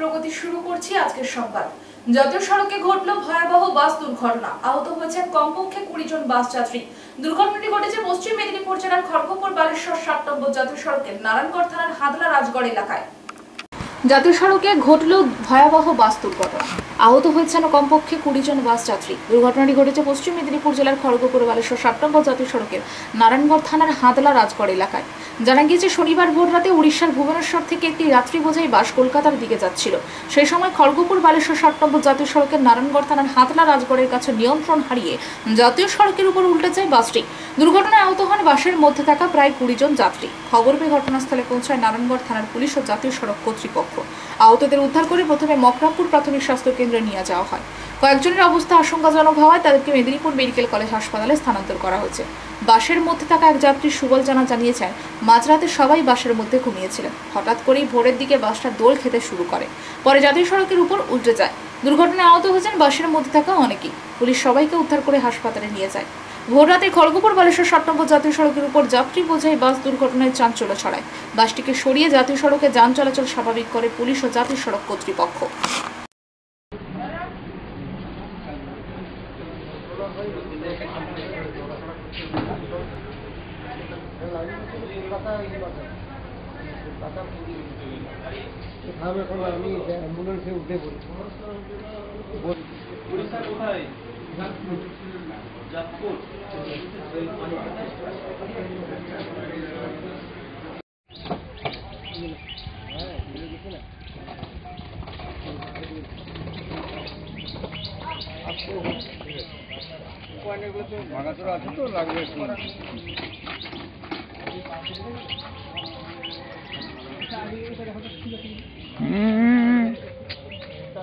প্রগতি শুরু করছি আজকের সংবাদ। জাতীয় সড়কে ঘটল ভয়াবহ বাস দুর্ঘটনা। আহত হয়েছেন কমপক্ষে 20 জন বাস যাত্রী। দুর্ঘটনাটি ঘটেছে পশ্চিম মেদিনীপুর জেলার খড়গপুর বালেশ্বর 7 নম্বর জাতীয় সড়কের নারায়ণগড় থানার হাদলা রাজগড় এলাকায়। জাতীয় সড়কে ঘটল ভয়াবহ বাস দুর্ঘটনা। আহত হয়েছেন কমপক্ষে 20 জন বাস যাত্রী। দুর্ঘটনাটি ঘটেছে পশ্চিম মেদিনীপুর জেলার খড়গপুর বালেশ্বর 7 নম্বর জাতীয় সড়কের নারায়ণগড় থানার হাদলা রাজগড় এলাকায়। জানা গিয়েছে শনিবার ভোর রাতে উড়িষ্যার ভুবনেশ্বর থেকে একটি যাত্রী বোঝাই বাস কলকাতার দিকে যাচ্ছিল। সেই সময় খড়গপুর বালেশ্বর 7 নম্বর জাতীয় সড়কের নারায়ণগড় থানার হাদলা রাজগড়ের কাছে নিয়ন্ত্রণ হারিয়ে জাতীয় সড়কের উপর উল্টে যায় বাসটি। দুর্ঘটনায় আহত হন বাসের মধ্যে থাকা প্রায় 20 জন যাত্রী। খবর পেয়ে ঘটনাস্থলে পৌঁছায় নারায়ণগড় থানার পুলিশ ও জাতীয় সড়ক কর্তৃপক্ষ। আহতদের উদ্ধার করে প্রথমে মকরামপুর প্রাথমিক স্বাস্থ্য কেন্দ্রে নিয়ে যাওয়া হয়। কয়েকজনের অবস্থা আশঙ্কাজনক হওয়ায় তাদেরকে মেদিনীপুর মেডিকেল কলেজ হাসপাতালে স্থানান্তর করা হয়েছে। বাসের মধ্যে থাকা এক যাত্রী সুবল জানা জানিয়েছেন, মাঝরাতে সবাই বাসের মধ্যে ঘুমিয়েছিলেন। হঠাৎ করেই ভোরের দিকে বাসটা দোল খেতে শুরু করে, পরে জাতীয় সড়কের উপর উল্টে যায়। দুর্ঘটনায় আহত হয়েছেন বাসের মধ্যে থাকা অনেকেই। পুলিশ সবাইকে উদ্ধার করে হাসপাতালে নিয়ে যায়। ভোর রাতে খড়গপুর বালেশ্বর 7 নম্বর জাতীয় সড়কের উপর যাত্রী বোঝাই বাস দুর্ঘটনায় চাঞ্চল্য ছড়ায়। বাসটিকে সরিয়ে জাতীয় সড়কে যান চলাচল স্বাভাবিক করে পুলিশ ও জাতীয় সড়ক কর্তৃপক্ষ। আমি অ্যাম্বুলেন্সে উঠে পড়ি। ভাঙাচোরা আছে তো লাগবে।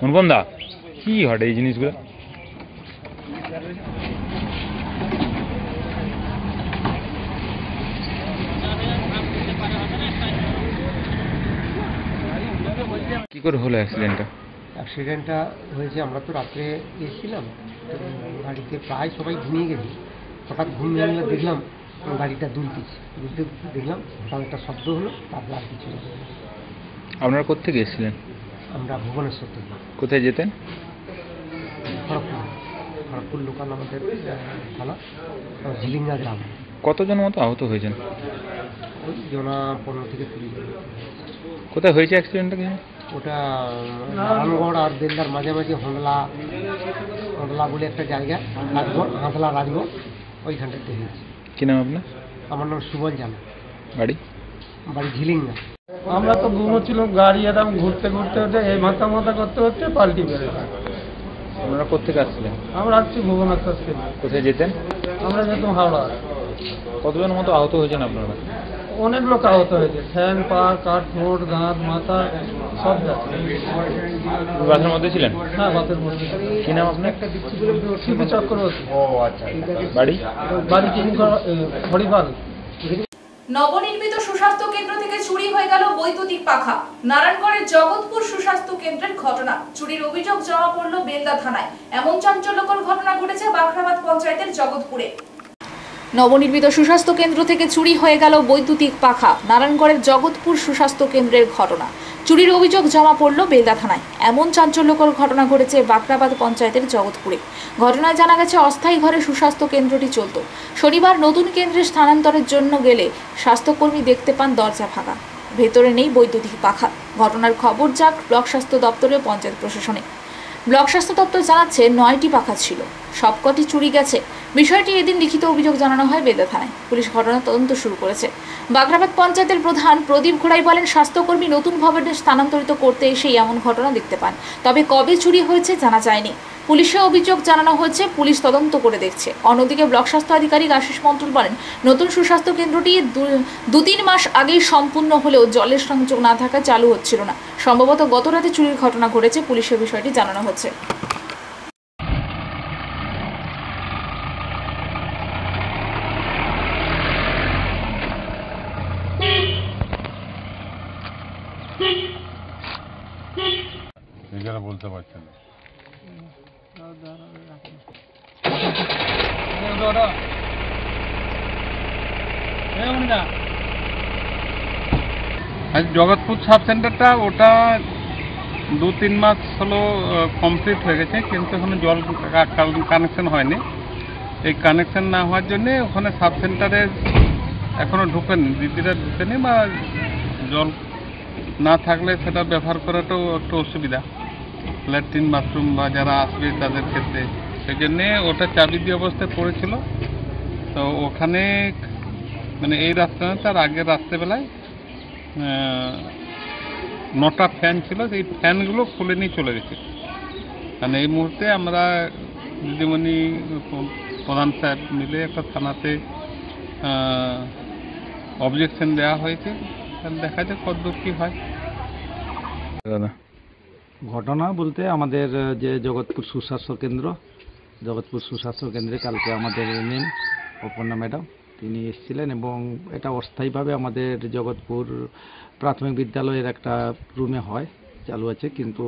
অনুপম দা, কি ঘটে এই জিনিসগুলো? কি করে হলো অ্যাক্সিডেন্টটা? অ্যাক্সিডেন্টটা হয়েছে, আমরা তো রাত্রে এসেছিলাম, গাড়িতে প্রায় সবাই ঘুমিয়ে গেছি। হঠাৎ ঘুম ভেঙে দেখলাম গাড়িটা দুলতেছে, দেখলাম হঠাৎ একটা শব্দ হলো, তারপর আর কিছু না। আপনারা কোত্থেকে এসেছিলেন? আমরা ভুবনেশ্বর থেকে। কোথায় যেতেন? খড়গপুর লোকাল আমাদের থানা, ঝিলিঙ্গা গ্রাম। কতজন মতো আহত হয়েছেন? ওই জনা 15 থেকে 20 জন। কোথায় হয়েছে অ্যাক্সিডেন্টটা? ওটা নারায়ণগড় আর বেলদার মাঝামাঝি হন্দলা বলে একটা জায়গা, রাজগড়, হাঁদলা রাজগড়, ওইখানটাতে হয়েছে। কি নাম আপনার? আমার নাম সুবল জানা। বাড়ি ঝিলিঙ্গা। আমরা তো ঘুমোচ্ছিল, গাড়ি একদম ঘুরতে ঘুরতে এই মাথা করতে পাল্টি বেড়ে যায়। আপনারা কোত্থেকে আসছিলেন? আমরা আসছি ভুবনেশ্বর থেকে। কোথায় যেতেন? আমরা যেতাম হাওড়া। কতজন মতো আহত হয়েছেন আপনারা? অনেক লোক আহত হয়েছে, ঠ্যাং, পা, কাঠ, ঠোঁট, দাঁত, মাথা সব যাচ্ছে। বাসের মধ্যে ছিলেন? হ্যাঁ, বাসের মধ্যে। কি নাম আপনার? শিবু চক্রবর্তী। বাড়ি? বাড়ি হরিপাল। নবনির্মিত সুস্বাস্থ্য কেন্দ্র থেকে চুরি হয়ে গেল বৈদ্যুতিক পাখা। নারায়ণগড়ের জগৎপুর সুস্বাস্থ্য কেন্দ্রের ঘটনা। চুরির অভিযোগ জমা পড়ল বেলদা থানায়। এমন চাঞ্চল্যকর ঘটনা ঘটেছে বাখরাবাদ পঞ্চায়েতের জগৎপুরে। নবনির্মিত সুস্বাস্থ্য কেন্দ্র থেকে চুরি হয়ে গেল বৈদ্যুতিক পাখা। নারায়ণগড়ের জগৎপুর সুস্বাস্থ্য কেন্দ্রের ঘটনা। চুরির অভিযোগ জমা পড়ল বেলদা থানায়। এমন চাঞ্চল্যকর ঘটনা ঘটেছে বাখরাবাদ পঞ্চায়েতের জগৎপুরে। ঘটনায় জানা গেছে, অস্থায়ী ঘরে সুস্বাস্থ্য কেন্দ্রটি চলত। শনিবার নতুন কেন্দ্রে স্থানান্তরের জন্য গেলে স্বাস্থ্যকর্মী দেখতে পান দরজা ফাঁকা, ভেতরে নেই বৈদ্যুতিক পাখা। ঘটনার খবর যাক ব্লক স্বাস্থ্য দপ্তরে ও পঞ্চায়েত প্রশাসনে। ব্লক স্বাস্থ্য দপ্তর জানাচ্ছে 9টি পাখা ছিল, সবকটি চুরি গেছে। বিষয়টি এদিন লিখিত অভিযোগ জানানো হয় বেলদা থানায়। পুলিশ ঘটনার তদন্ত শুরু করেছে। বাখরাবাদ পঞ্চায়েতের প্রধান প্রদীপ ঘোড়াই বলেন, স্বাস্থ্যকর্মী নতুন ভবনে স্থানান্তরিত করতে এসে এমন ঘটনা দেখতে পান, তবে কবে চুরি হয়েছে জানা যায়নি। পুলিশে অভিযোগ জানানো হয়েছে, পুলিশ তদন্ত করে দেখছে। অন্যদিকে ব্লক স্বাস্থ্য আধিকারিক আশিস মন্ডল বলেন, নতুন সুস্বাস্থ্য কেন্দ্রটি 2-3 মাস আগেই সম্পূর্ণ হলেও জলের সংযোগ না থাকায় চালু হচ্ছিল না। সম্ভবত গত রাতে চুরির ঘটনা ঘটেছে। পুলিশের বিষয়টি জানানো হচ্ছে। বলতে পারছেন না। জগৎপুর সাব সেন্টারটা ওটা 2-3 মাস হলো কমপ্লিট হয়ে গেছে, কিন্তু এখনো জল কানেকশন হয়নি। এই কানেকশন না হওয়ার জন্যে ওখানে সাব সেন্টারে এখনো ঢুকেনি, দিদিরা ঢুকেনি, বা জল না থাকলে সেটা ব্যবহার করাটাও একটু অসুবিধা, ল্যাট্রিন বাথরুম বা যারা আসবে তাদের ক্ষেত্রে। সেই জন্যে ওটা চাবি দিয়ে অবস্থায় পড়েছিল। তো ওখানে মানে এই রাস্তা না, তার আগের রাত্রেবেলায় 9টা ফ্যান ছিল, সেই ফ্যানগুলো খুলে নিয়ে চলে গেছে। কারণ এই মুহূর্তে আমরা দিদিমণি প্রধান সাহেব মিলে একটা থানাতে অবজেকশন দেওয়া হয়েছে, দেখা যাক কতদূর কী হয়। দাদা ঘটনা বলতে আমাদের যে জগৎপুর সুস্বাস্থ্য কেন্দ্রে কালকে আমাদের মেন অপর্ণা ম্যাডাম তিনি এসেছিলেন, এবং এটা অস্থায়ীভাবে আমাদের জগৎপুর প্রাথমিক বিদ্যালয়ের একটা রুমে হয়, চালু আছে, কিন্তু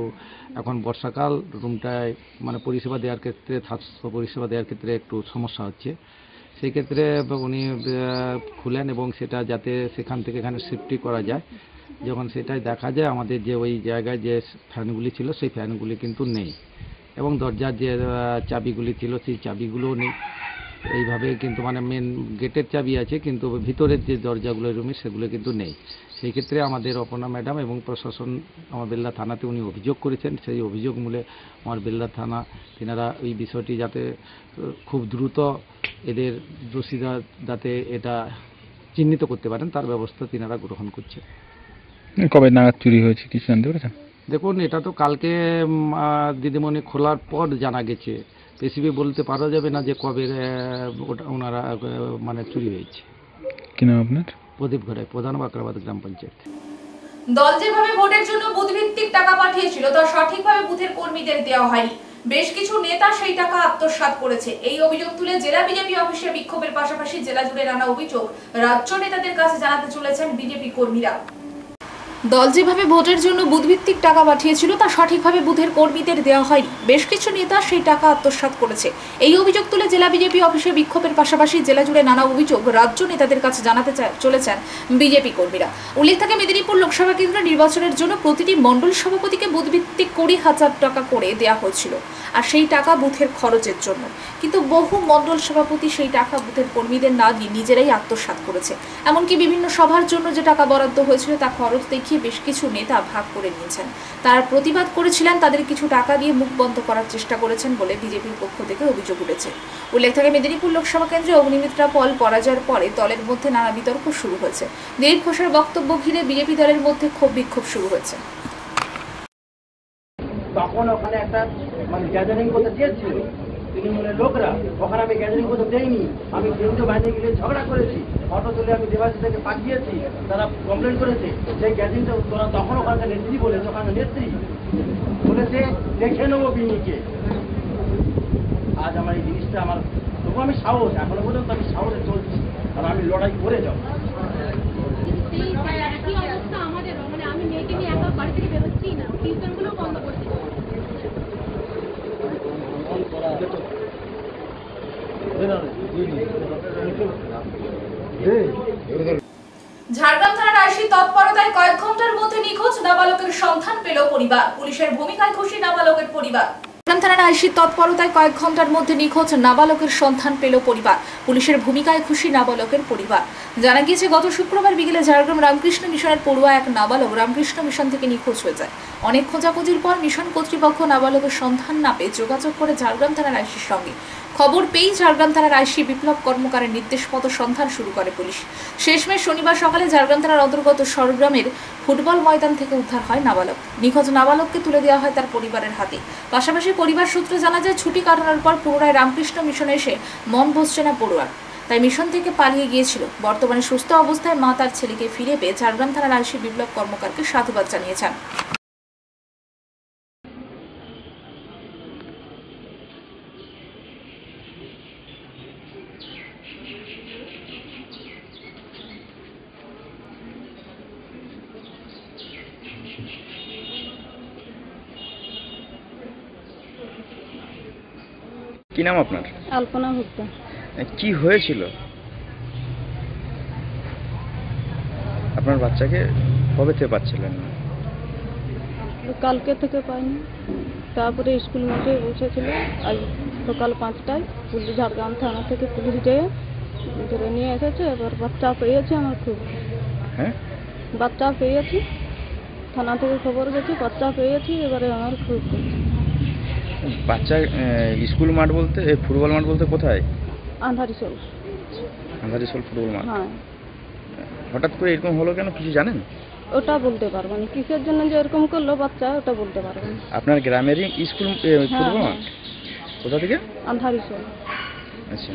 এখন বর্ষাকাল রুমটায় মানে পরিষেবা দেওয়ার ক্ষেত্রে, স্বাস্থ্য পরিষেবা দেওয়ার ক্ষেত্রে একটু সমস্যা হচ্ছে। সেই ক্ষেত্রে উনি খুলেন এবং সেটা যাতে সেখান থেকে এখানে শিফটই করা যায়। যখন সেটাই দেখা যায় আমাদের যে ওই জায়গায় যে ফ্যানগুলি ছিল সেই ফ্যানগুলি কিন্তু নেই, এবং দরজার যে চাবিগুলি ছিল সেই চাবিগুলোও নেই। এইভাবে কিন্তু মানে মেন গেটের চাবি আছে, কিন্তু ভিতরের যে দরজাগুলো রুমে সেগুলো কিন্তু নেই। সেই ক্ষেত্রে আমাদের অপর্ণা ম্যাডাম এবং প্রশাসন আমার বেলদা থানাতে উনি অভিযোগ করেছেন। সেই অভিযোগ মূলে আমার বেলদা থানা তিনারা এই বিষয়টি যাতে খুব দ্রুত এদের দোষীরা যাতে এটা চিহ্নিত করতে পারেন তার ব্যবস্থা তিনারা গ্রহণ করছে। কবে নাগাদ চুরি হয়েছে কিছু জানতে পেরেছেন? দেখুন, এটা তো কালকে দিদিমণি খোলার পর জানা গেছে, রেসিপি বলতে পারা যাবে না যে কবে ওটা ওনারা মানে চুরি হয়েছে। কি নাম আপনার? প্রদীপ ঘরে, প্রধান বাকরাবাদ গ্রাম পঞ্চায়েত। দল যেভাবে ভোটের জন্য বুথভিত্তিক টাকা পাঠিয়েছিল তা সঠিকভাবে বুথের কর্মীদের দেওয়া হয়নি। বেশ কিছু নেতা সেই টাকা আত্মসাৎ করেছে। এই অভিযোগ তুলে জেলা বিজেপি অফিসে বিক্ষোভের পাশাপাশি জেলা জুড়ে নানা অভিযোগ রাজ্য নেতাদের কাছে জানাতে চলেছেন বিজেপি কর্মীরা। দল যেভাবে ভোটের জন্য বুথভিত্তিক টাকা পাঠিয়েছিল তা সঠিকভাবে বুথের কর্মীদের দেওয়া হয়নি। বেশ কিছু নেতা সেই টাকা আত্মসাৎ করেছে। এই অভিযোগ তুলে জেলা বিজেপি অফিসে বিক্ষোভের পাশাপাশি জেলা জুড়ে নানা অভিযোগ রাজ্য নেতাদের কাছে জানাতে চলেছেন বিজেপি কর্মীরা। উল্লেখ থাকে, মেদিনীপুর লোকসভা কেন্দ্র নির্বাচনের জন্য প্রতিটি মণ্ডল সভাপতিকে বুথভিত্তিক 20,000 টাকা করে দেওয়া হয়েছিল, আর সেই টাকা বুথের খরচের জন্য। কিন্তু বহু মণ্ডল সভাপতি সেই টাকা বুথের কর্মীদের না দিয়ে নিজেরাই আত্মসাৎ করেছে। এমনকি বিভিন্ন সভার জন্য যে টাকা বরাদ্দ হয়েছিল তা খরচ দেখিয়ে বেশ কিছু নেতা ভাগ করে নিয়েছেন। তারা প্রতিবাদ করেছিলেন, তাদের কিছু টাকা দিয়ে মুখ বন্ধ করার চেষ্টা করেছেন বলে বিজেপির পক্ষ থেকে অভিযোগ উঠেছে। উল্লেখ থাকে, মেদিনীপুর লোকসভা কেন্দ্রে অগ্নিমিত্রা পল পরাজয়ের পরে দলের মধ্যে নানা বিতর্ক শুরু হয়েছে। দিলীপ ঘোষের বক্তব্য ঘিরে বিজেপি দলের মধ্যে ক্ষোভ বিক্ষোভ শুরু হয়েছে। তখন ওখানে একটা মানে গ্যাদারিং করতে চেয়েছিল তৃণমূলের লোকরা, ওখানে আমি গ্যাদারিং করতে দেইনি। আমি কেন্দ্রীয় বাহিনী গিয়ে ঝগড়া করেছি, অটো তুলে আমি দেবাশীষকে পাঠিয়েছি, তারা কমপ্লেন করেছে। সেই গ্যাদারিংটা তোরা তখন ওখানকার নেত্রী বলেছে, ওখানে নেত্রী বলেছে দেখে নেবো বিনিকে। আজ আমার এই জিনিসটা আমার, তবু আমি সাহস, এখনো পর্যন্ত আমি সাহসে চলছি, আর আমি লড়াই করে যাবো। একই অবস্থা আমাদেরও, মানে আমি মেয়েকে নিয়ে একা বাড়ি থেকে বেরোচ্ছি না, টিউশনগুলো বন্ধ করছি। ঝাড়গ্রাম থানার আইসি তৎপরতায় কয়েক ঘন্টার মধ্যে নিখোঁজ নাবালকের সন্ধান পেল পরিবার। পুলিশের ভূমিকায় খুশি নাবালকের পরিবার। ঝাড়গ্রাম থানার আইসির তৎপরতায় কয়েক ঘন্টার মধ্যে নিখোঁজ নাবালকের সন্ধান পেল পরিবার। পুলিশের ভূমিকায় খুশি নাবালকের পরিবার। জানা গিয়েছে, গত শুক্রবার বিকেলে ঝাড়গ্রাম রামকৃষ্ণ মিশনের পড়ুয়া এক নাবালক রামকৃষ্ণ মিশন থেকে নিখোঁজ হয়ে যায়। অনেক খোঁজাখুঁজির পর মিশন কর্তৃপক্ষ নাবালকের সন্ধান না পেয়ে যোগাযোগ করে ঝাড়গ্রাম থানার আইসির সঙ্গে। খবর পেয়েই ঝাড়গ্রাম থানার আইসি বিপ্লব কর্মকারের নির্দেশ মতো সন্ধান শুরু করে পুলিশ। শেষমেশ শনিবার সকালে ঝাড়গ্রাম থানার অন্তর্গত সরগ্রামের ফুটবল ময়দান থেকে উদ্ধার হয় নাবালক। নিখোঁজ নাবালককে তুলে দেওয়া হয় তার পরিবারের হাতে। পাশাপাশি পরিবার সূত্রে জানা যায়, ছুটি কাটানোর পর পুনরায় রামকৃষ্ণ মিশনে এসে মন বসছে না পড়ুয়ার, তাই মিশন থেকে পালিয়ে গিয়েছিল। বর্তমানে সুস্থ অবস্থায় মা তার ছেলেকে ফিরে পেয়ে ঝাড়গ্রাম থানার আইসি বিপ্লব কর্মকারকে সাধুবাদ জানিয়েছেন। কি নাম আপনার? আলপনা ভুক্ত। কি হয়েছিল? আপনার বাচ্চাকে কবে থেকে পাচ্ছিলেন না? কালকে থেকে পাইনি। তারপরে স্কুল মাঠে বসেছিল, আজ সকাল 5টায় পুলিশ ঝাড়গ্রাম থানা থেকে পুলিশ যেয়ে ধরে নিয়ে এসেছে। এবার বাচ্চা পেয়েছি, আমার খুব হ্যাঁ বাচ্চা পেয়েছি, থানা থেকে খবর গেছে বাচ্চা পেয়েছি, এবারে আমার খুব বাচ্চা স্কুল মাঠ বলতে ফুটবল মাঠ বলতে কোথায়? আন্ধারিশোল। আন্ধারিশোল ফুটবল মাঠ। হ্যাঁ, হঠাৎ করে এরকম হলো কেন কিছু জানেন? ওটা বলতে পারবো না কিসের জন্য যে এরকম করলো বাচ্চা, ওটা বলতে পারবো না। আপনার গ্রামেরই স্কুল ফুটবল হ্যাঁ, মাঠ? কোথা থেকে? আন্ধারিশোল। আচ্ছা,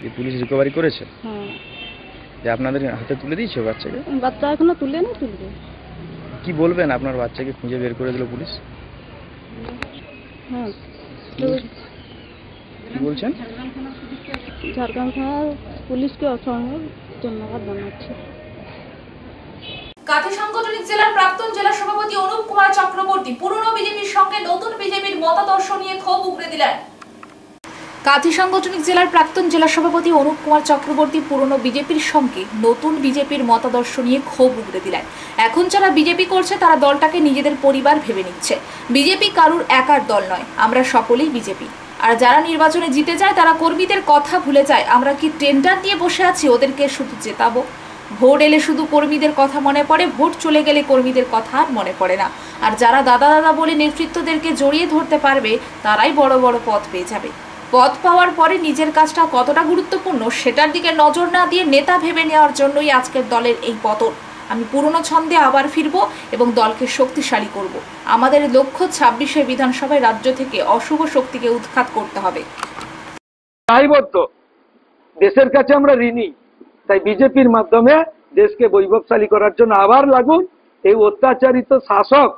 এই পুলিশ রিকভারি করেছে? হ্যাঁ, যে আপনাদের হাতে তুলে দিয়েছে বাচ্চাকে? বাচ্চা এখনো তুলে না, তুলবে। কি বলবেন, আপনার বাচ্চাকে খুঁজে বের করে দিল পুলিশ? হ্যাঁ, কি বলছেন? ঝাড়গ্রাম থানার পুলিশকে অসংখ্য ধন্যবাদ জানাচ্ছি। কাঁথি সাংগঠনিক জেলার প্রাক্তন জেলা সভাপতি অনুপ কুমার চক্রবর্তী পুরনো বিজেপির সঙ্গে নতুন বিজেপির মতাদর্শ নিয়ে ক্ষোভ উগরে দিলেন। কাঁথি সাংগঠনিক জেলার প্রাক্তন জেলা সভাপতি অনুপ কুমার চক্রবর্তী পুরনো বিজেপির সঙ্গে নতুন বিজেপির মতাদর্শ নিয়ে ক্ষোভ উগরে দিলেন। এখন যারা বিজেপি করছে তারা দলটাকে নিজেদের পরিবার ভেবে নিচ্ছে। বিজেপি কারুর একার দল নয়, আমরা সকলেই বিজেপি। আর যারা নির্বাচনে জিতে যায় তারা কর্মীদের কথা ভুলে যায়। আমরা কি টেন্ডার নিয়ে বসে আছি ওদেরকে শুধু জেতাবো? ভোট এলে শুধু কর্মীদের কথা মনে পড়ে, ভোট চলে গেলে কর্মীদের কথা আর মনে পড়ে না। আর যারা দাদা দাদা বলে নেতৃত্বদেরকে জড়িয়ে ধরতে পারবে তারাই বড় বড় পদ পেয়ে যাবে। পদ পাওয়ার পরে নিজের কাজটা কতটা গুরুত্বপূর্ণ সেটার দিকে নজর না দিয়ে নেতা ভেবে নেওয়ার জন্যই আজকের দলের এই পতন। আমি পুরনো ছন্দে আবার ফিরব এবং দলকে শক্তিশালী করব। আমাদের লক্ষ্য 26শে বিধানসভায় রাজ্য থেকে অশুভ শক্তিকে উৎখাত করতে হবে। দায়বদ্ধ, দেশের কাছে আমরা ঋণী, তাই বিজেপির মাধ্যমে দেশকে বৈভবশালী করার জন্য আবার লাগুন। এই অত্যাচারিত শাসক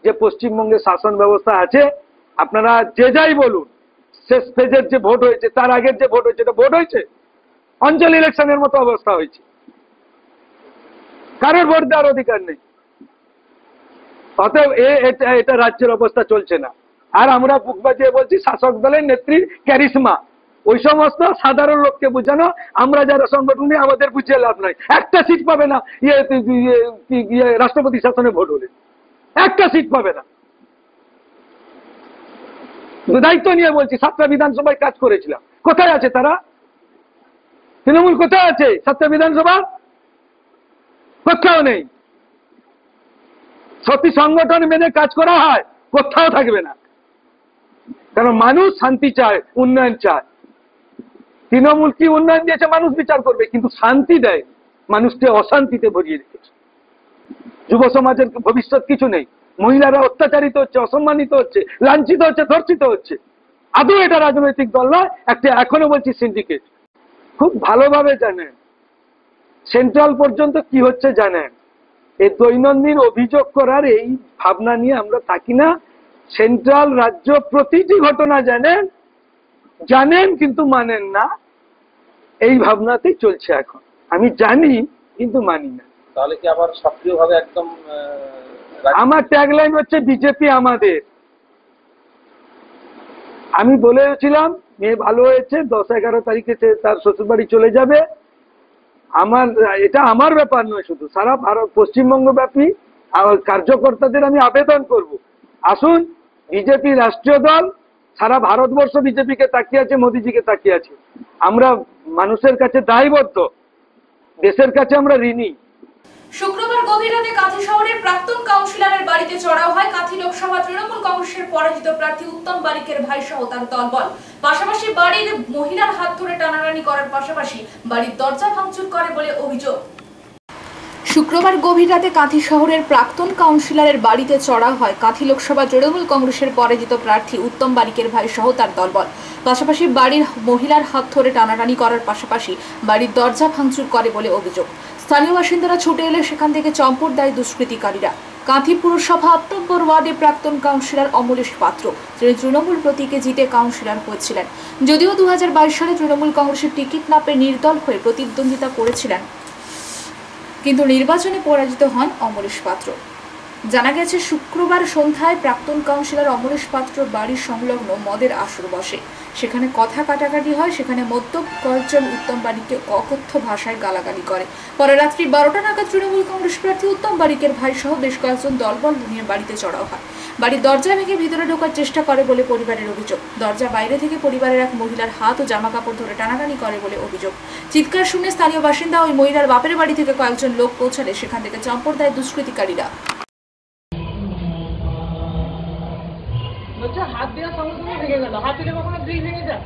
যে পশ্চিমবঙ্গে শাসন ব্যবস্থা আছে, আপনারা যে যাই বলুন, শেষ ফেজের যে ভোট হয়েছে তার আগের যে ভোট হয়েছে, এটা ভোট হয়েছে, অঞ্চল ইলেকশনের মতো অবস্থা হয়েছে। কারোর ভোট দেওয়ার অধিকার নেই। অতএব এটা রাজ্যের অবস্থা চলছে না। আর আমরা বুক বাজিয়ে বলছি শাসক দলের নেত্রীর ক্যারিশমা, ওই সমস্ত সাধারণ লোককে বোঝানো, আমরা যারা সংগঠনে আমাদের বুঝিয়ে লাভ নাই। একটা সিট পাবে না রাষ্ট্রপতি শাসনে ভোট হলে, একটা সিট পাবে না। দায়িত্ব নিয়ে বলছি, 7টা বিধানসভায় কাজ করেছিলাম, কোথায় আছে তারা? তৃণমূল কোথায় আছে? 7টা বিধানসভা কোথাও নেই। সত্যি সংগঠন মেনে কাজ করা হয়, কোথাও থাকবে না। কারণ মানুষ শান্তি চায়, উন্নয়ন চায়। তৃণমূল কি উন্নয়ন দিয়েছে মানুষ বিচার করবে, কিন্তু শান্তি দেয়, মানুষকে অশান্তিতে ভরিয়ে রেখেছে। যুব সমাজের ভবিষ্যৎ কিছু নেই। মহিলারা অত্যাচারিত হচ্ছে, অসম্মানিত হচ্ছে, লাঞ্ছিত হচ্ছে, ধর্ষিত হচ্ছে। আদৌ এটা রাজনৈতিক দল নয়, একটা এখনো বলছি সিন্ডিকেট। খুব ভালোভাবে জানেন সেন্ট্রাল পর্যন্ত কি হচ্ছে জানেন। এই দৈনন্দিন অভিযোগ করার এই ভাবনা নিয়ে আমরা থাকি না। সেন্ট্রাল রাজ্য প্রতিটি ঘটনা জানেন কিন্তু মানেন না, এই ভাবনাতেই চলছে এখন। আমি জানি কিন্তু মানি না। তাহলে কি আবার সক্রিয়ভাবে একদম আমার ট্যাগলাইন হচ্ছে বিজেপি আমাদের। আমি বলেছিলাম মেয়ে ভালো হয়েছে, 10-11 তারিখে তার শ্বশুরবাড়ি চলে যাবে। এটা আমার ব্যাপার নয়, শুধু সারা ভারত পশ্চিমবঙ্গ ব্যাপী কার্যকর্তাদের আমি আবেদন করব, আসুন বিজেপি রাষ্ট্রীয় দল, সারা ভারতবর্ষ বিজেপিকে তাকিয়ে আছে, মোদিজিকে তাকিয়ে আছে। আমরা মানুষের কাছে দায়বদ্ধ, দেশের কাছে আমরা ঋণী। শুক্রবার গভীর রাতে কাঁথি শহরের প্রাক্তন কাউন্সিলরের বাড়িতে চড়াও হয় কাঁথি লোকসভা তৃণমূল কংগ্রেসের পরাজিত প্রার্থী উত্তম বারিকের ভাই সহ তার দলবল। পাশাপাশি বাড়ির মহিলার হাত ধরে টানাটানি করার পাশাপাশি বাড়ির দরজা ভাঙচুর করে বলে অভিযোগ। শুক্রবার গভীর রাতে কাঁথি শহরের প্রাক্তন কাউন্সিলরের বাড়িতে চড়াও হয় কাঁথি লোকসভা তৃণমূল কংগ্রেসের পরাজিত প্রার্থী উত্তম বারিকের ভাই সহ তার দলবল। পাশাপাশি বাড়ির মহিলার হাত ধরে টানাটানি করার পাশাপাশি বাড়ির দরজা ভাঙচুর করে বলে অভিযোগ। স্থানীয় বাসিন্দারা ছুটে এলে সেখান থেকে চম্পট দেয় দুষ্কৃতিকারীরা। কাঁথি পুরসভা 8 নম্বর ওয়ার্ডে প্রাক্তন কাউন্সিলর অমলেশ পাত্র, যিনি তৃণমূল প্রতীকে জিতে কাউন্সিলর হয়েছিলেন। যদিও 2022 সালে তৃণমূল কংগ্রেসের টিকিট না পেয়ে নির্দল হয়ে প্রতিদ্বন্দ্বিতা করেছিলেন, কিন্তু নির্বাচনে পরাজিত হন অমলেশ পাত্র। জানা গেছে শুক্রবার সন্ধ্যায় প্রাক্তন কাউন্সিলর অমলেশ পাত্র বাড়ির সংলগ্ন মদের আসর বসে। সেখানে কথা কাটাকাটি হয়। সেখানে মদ্যপ কয়েকজন উত্তম বারিককে অকথ্য ভাষায় গালাগালি করে। পরে রাত্রি 12টা নাগাদ তৃণমূল কংগ্রেস প্রার্থী উত্তম বারিকের ভাই সহ বেশ কয়েকজন দলবল নিয়ে বাড়িতে চড়াও হয়। বাড়ির দরজা ভেঙে ভিতরে ঢোকার চেষ্টা করে বলে পরিবারের অভিযোগ। দরজা বাইরে থেকে পরিবারের এক মহিলার হাত ও জামা কাপড় ধরে টানাটানি করে বলে অভিযোগ। চিৎকার শুনে স্থানীয় বাসিন্দা ওই মহিলার বাপের বাড়ি থেকে কয়েকজন লোক পৌঁছালে সেখান থেকে চম্পট দেয় দুষ্কৃতিকারীরা। হাত দেওয়ার সঙ্গে সঙ্গে ভেঙে গেল। হাত দিলে কখনো গ্রিল ভেঙে যায়?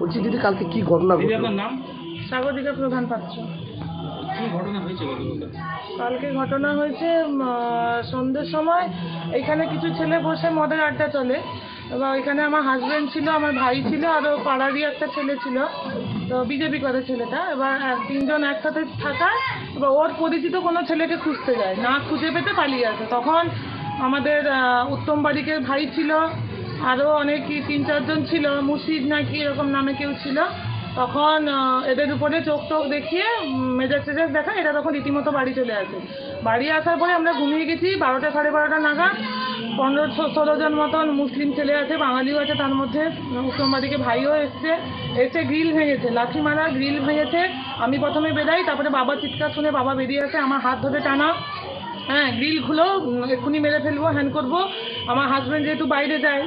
বলছি দিদি, কালকে কি ঘটনা ঘটলো? স্বাগতিকা প্রধান পাত্র। কালকে ঘটনা হয়েছে সন্ধ্যের সময় এখানে কিছু ছেলে বসে মদের আড্ডা চলে। এবার এখানে আমার হাজব্যান্ড ছিল, আমার ভাই ছিল, আরও পাড়ারই একটা ছেলে ছিল, তো বিজেপি করে ছেলেটা। এবার তিনজন একসাথে থাকায় এবার ওর পরিচিত কোনো ছেলেকে খুঁজতে যায়, না খুঁজে পেতে পালিয়ে আসে। তখন আমাদের উত্তম বারিকের ভাই ছিল, আরও অনেক 3-4 জন ছিল, মুর্শিদ নাকি এরকম নামে কেউ ছিল। তখন এদের উপরে চোখ টোক দেখিয়ে মেজাজ টেজাজ দেখা, এরা তখন রীতিমতো বাড়ি চলে আসে। বাড়ি আসার পরে আমরা ঘুমিয়ে গেছি। 12টা সাড়ে 12টা নাগাদ 15-16 জন মতন মুসলিম ছেলে আছে, বাঙালিও আছে, তার মধ্যে উত্তম বারিকের ভাইও এসে গ্রিল ভেঙেছে, লাঠি মারা গ্রিল ভেঙেছে। আমি প্রথমে বেরাই, তারপরে বাবা চিৎকার শুনে বাবা বেরিয়ে আসে, আমার হাত ধরে টানা, হ্যাঁ গ্রিল খুলো, এক্ষুনি মেরে ফেলবো, হ্যান্ড করবো। আমার হাজব্যান্ড যেহেতু বাইরে যায়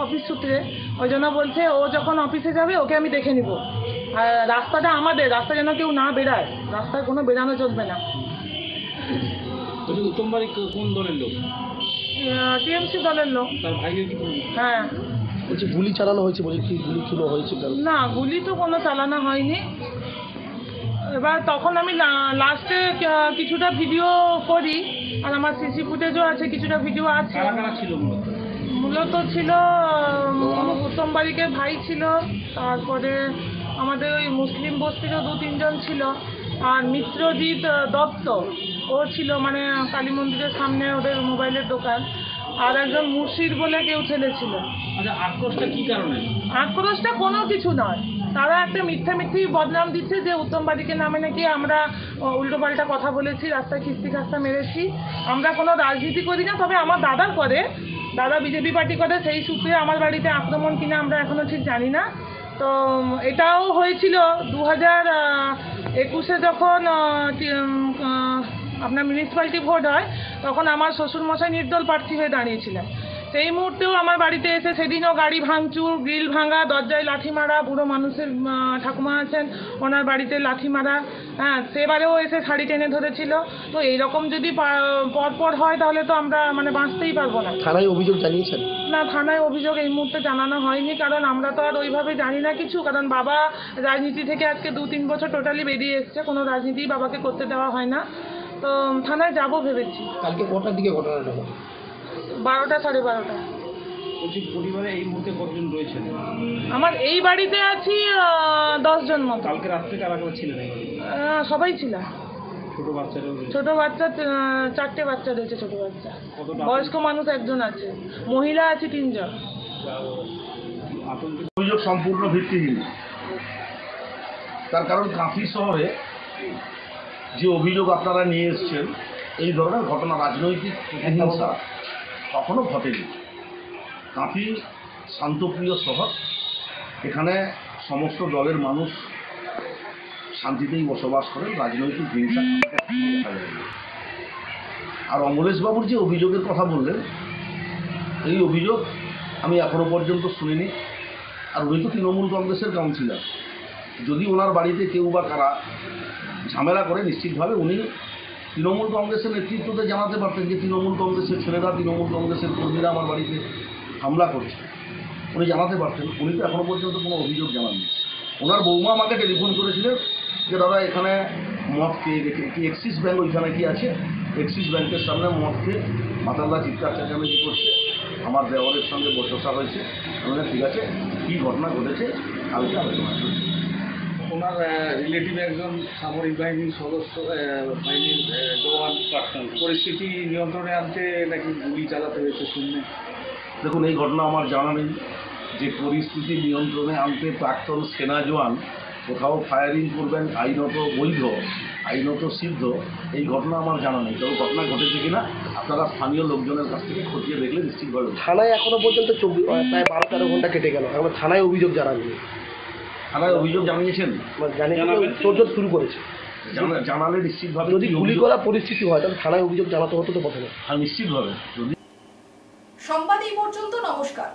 অফিস সূত্রে, ওই জন্য বলছে ও যখন অফিসে যাবে ওকে আমি দেখে নিব। আর রাস্তাটা আমাদের, রাস্তা যেন কেউ না বেরায়, রাস্তায় কোনো বেরানো চলবে না। উত্তম বারিক কোন দলের লোক? টিএমসি দলের লোক। তার ভাইয়ের কি? হ্যাঁ। বলছি গুলি চালানো হয়েছে, বলে কি গুলি চুলো হয়েছিল? না, গুলি তো কোনো চালানো হয়নি। এবার তখন আমি লাস্টে কিছুটা ভিডিও করি, আর আমার সিসি ফুটেজও আছে, কিছুটা ভিডিও আছে। মূলত ছিল উত্তম বারিকের ভাই ছিল, তারপরে আমাদের ওই মুসলিম বস্তিরও 2-3 জন ছিল, আর মিত্রজিৎ দত্ত ও ছিল, মানে কালী মন্দিরের সামনে ওদের মোবাইলের দোকান, আর একজন মুর্শিদ বলে কেউ ছেলে ছিল। আচ্ছা, আক্রোশটা কি কারণে? আক্রোশটা কোনো কিছু নয়, তারা একটা মিথ্যি বদনাম দিচ্ছে যে উত্তম বারিকের নামে নাকি আমরা উল্টোপাল্টা কথা বলেছি, রাস্তায় খিস্তি খাস্তা মেরেছি। আমরা কোনো রাজনীতি করি না, তবে আমার দাদা করে, দাদা বিজেপি পার্টি করে, সেই সূত্রে আমার বাড়িতে আক্রমণ কিনা আমরা এখনো ঠিক জানি না। তো এটাও হয়েছিল 2021-এ যখন আপনার মিউনিসিপ্যালিটি ভোট হয়, তখন আমার শ্বশুরমশাই নির্দল প্রার্থী হয়ে দাঁড়িয়েছিলেন। সেই মুহূর্তেও আমার বাড়িতে এসে সেদিনও গাড়ি ভাঙচুর, গ্রিল ভাঙা, দরজায় লাঠি মারা, বুড়ো মানুষের ঠাকুমা আছেন ওনার বাড়িতে লাঠি মারা, হ্যাঁ সেবারেও এসে শাড়ি টেনে ধরেছিল। তো এইরকম যদি পরপর হয় তাহলে তো আমরা মানে বাঁচতেই পারবো না। থানায় অভিযোগ জানিয়েছেন? না, থানায় অভিযোগ এই মুহূর্তে জানানো হয়নি, কারণ আমরা তো আর ওইভাবে জানি না কিছু, কারণ বাবা রাজনীতি থেকে আজকে 2-3 বছর টোটালি বেরিয়ে এসছে, কোনো রাজনীতি বাবাকে করতে দেওয়া হয় না। তো থানায় যাবো ভেবেছি। কালকে কটার দিকে ঘটনাটা হলো? 12টা সাড়ে 12টা। বলছি পরিবারে এই মুহূর্তে কতজন রয়েছেন? আমার এই বাড়িতে আছি 10 জন মতো। কালকে রাত্রে কারা কারা ছিলেন? সবাই ছিল। ছোট বাচ্চারা? ছোট বাচ্চা 4টে বাচ্চা রয়েছে, ছোট বাচ্চা। বয়স্ক মানুষ 1 জন আছে, মহিলা আছে 3 জন। অভিযোগ সম্পূর্ণ ভিত্তিহীন। তার কারণ কাঁথি শহরে যে অভিযোগ আপনারা নিয়ে এসছেন, এই ধরনের ঘটনা রাজনৈতিক হিংসা কখনো ঘটেনি। কাঁথি শান্তপ্রিয় শহর, এখানে সমস্ত দলের মানুষ শান্তিতেই বসবাস করেন, রাজনৈতিক হিংসা দেখা যায়নি। আর অমলেশবাবুর যে অভিযোগের কথা বললেন, এই অভিযোগ আমি এখনো পর্যন্ত শুনিনি। আর উনি তো তৃণমূল কংগ্রেসের কাউন্সিলর, যদি ওনার বাড়িতে কেউ বা কারা ঝামেলা করে, নিশ্চিতভাবে উনি তৃণমূল কংগ্রেসের নেতৃত্বতে জানাতে পারতেন যে তৃণমূল কংগ্রেসের ছেলেরা, তৃণমূল কংগ্রেসের কর্মীরা আমার বাড়িতে হামলা করছে, উনি জানাতে পারতেন। উনি তো এখনো পর্যন্ত কোনো অভিযোগ জানাননি। ওনার বৌমা আমাকে টেলিফোন করেছিলেন যে দাদা এখানে মদ খেয়ে গেছে, কি এক্সিস ব্যাঙ্ক ওইখানে কি আছে, এক্সিস ব্যাঙ্কের সামনে মদ খেয়ে মাতাল্লা চিৎকার চেঁচামেচি করছে, আমার দেওয়ারের সঙ্গে বচসা হয়েছে। ঠিক আছে, কী ঘটনা ঘটেছে কালকে আলোচনা করছি। ওনার রিলেটিভ একজন সামরিক বাহিনীর সদস্য, বাহিনীর জওয়ান, পরিস্থিতি নিয়ন্ত্রণে আনতে নাকি গুলি চালাতে হয়েছে শুনলে। দেখুন, এই ঘটনা আমার জানা নেই যে পরিস্থিতি নিয়ন্ত্রণে আনতে প্রাক্তন সেনা জওয়ান কোথাও ফায়ারিং করবেন আইনত বৈধ, আইনত সিদ্ধ, এই ঘটনা আমার জানা নেই। তবে ঘটনা ঘটেছে কিনা আপনারা স্থানীয় লোকজনের কাছ থেকে খতিয়ে দেখলে নিশ্চিতভাবে। থানায় এখনো পর্যন্ত প্রায় 12-13 ঘন্টা কেটে গেল, এখন থানায় অভিযোগ জানাননি। থানায় অভিযোগ জানিয়েছেন? তোড়জোড় শুরু করেছে। জানালে নিশ্চিতভাবে। যদি গুলি করা পরিস্থিতি হয় তাহলে থানায় অভিযোগ জানাতে হতো তো প্রথমে। হ্যাঁ, নিশ্চিতভাবে। সংবাদ এই পর্যন্ত। নমস্কার।